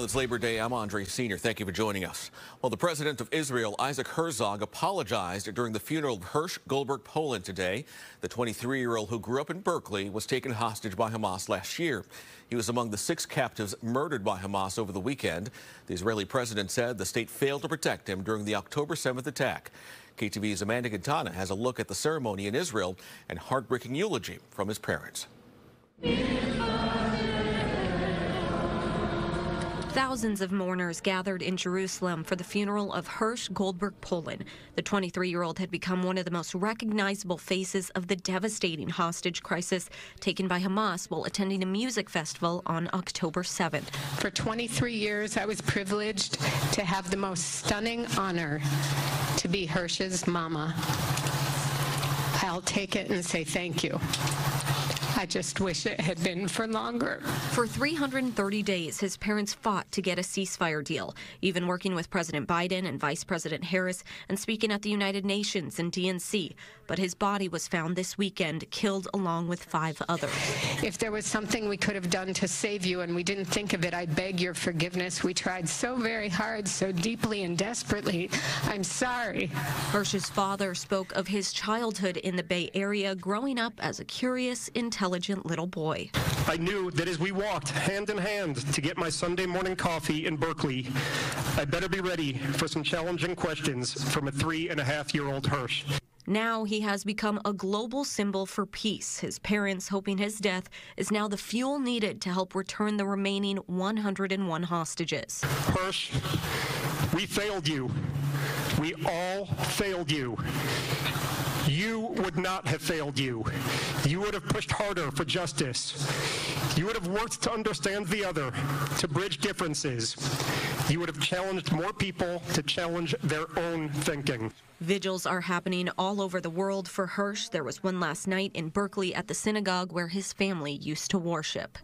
Well, it's Labor Day. I'm Andre Senior. Thank you for joining us. Well, the president of Israel, Isaac Herzog, apologized during the funeral of Hersh Goldberg Polin today. The 23-year-old who grew up in Berkeley was taken hostage by Hamas last year. He was among the 6 captives murdered by Hamas over the weekend. The Israeli president said the state failed to protect him during the October 7th attack. KTV's Amanda Quintana has a look at the ceremony in Israel and heartbreaking eulogy from his parents. Thousands of mourners gathered in Jerusalem for the funeral of Hersh Goldberg Polin. The 23-year-old had become one of the most recognizable faces of the devastating hostage crisis taken by Hamas while attending a music festival on October 7th. For 23 years, I was privileged to have the most stunning honor to be Hersh's mama. I'll take it and say thank you. I just wish it had been for longer. For 330 days, his parents fought to get a ceasefire deal, even working with President Biden and Vice President Harris and speaking at the United Nations and DNC. But his body was found this weekend, killed along with 5 others. If there was something we could have done to save you and we didn't think of it, I beg your forgiveness. We tried so very hard, so deeply and desperately. I'm sorry. Hersh's father spoke of his childhood in the Bay Area, growing up as a curious, intelligent little boy. I knew that as we walked hand in hand to get my Sunday morning coffee in Berkeley, I better be ready for some challenging questions from a 3.5-year-old Hersh. Now he has become a global symbol for peace, his parents hoping his death is now the fuel needed to help return the remaining 101 hostages. Hersh, we failed you. We all failed you. You would not have failed you. You would have pushed harder for justice. You would have worked to understand the other, to bridge differences. You would have challenged more people to challenge their own thinking. Vigils are happening all over the world for Hersh. There was one last night in Berkeley at the synagogue where his family used to worship.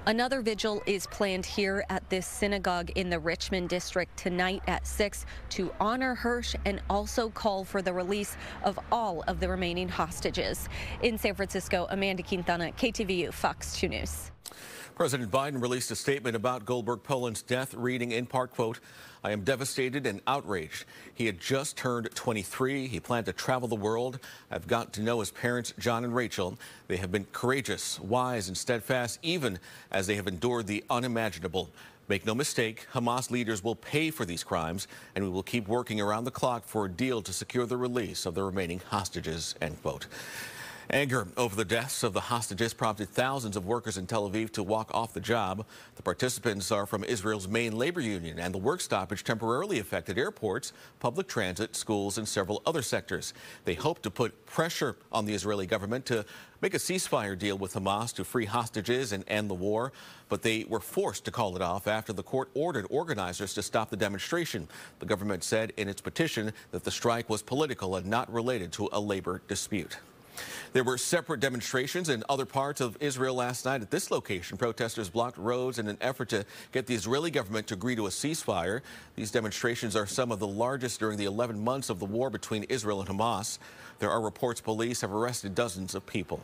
Another vigil is planned here at this synagogue in the Richmond district tonight at 6 to honor Hersh and also call for the release of all of the remaining hostages. In San Francisco, Amanda Quintana, KTVU, Fox 2 News. President Biden released a statement about Goldberg Polin's death, reading in part, quote, "I am devastated and outraged. He had just turned 23. He planned to travel the world. I've got to know his parents, John and Rachel. They have been courageous, wise, and steadfast, even as they have endured the unimaginable. Make no mistake, Hamas leaders will pay for these crimes, and we will keep working around the clock for a deal to secure the release of the remaining hostages," end quote. Anger over the deaths of the hostages prompted thousands of workers in Tel Aviv to walk off the job. The participants are from Israel's main labor union, and the work stoppage temporarily affected airports, public transit, schools, and several other sectors. They hope to put pressure on the Israeli government to make a ceasefire deal with Hamas to free hostages and end the war, but they were forced to call it off after the court ordered organizers to stop the demonstration. The government said in its petition that the strike was political and not related to a labor dispute. There were separate demonstrations in other parts of Israel last night. At this location, protesters blocked roads in an effort to get the Israeli government to agree to a ceasefire. These demonstrations are some of the largest during the 11 months of the war between Israel and Hamas. There are reports police have arrested dozens of people.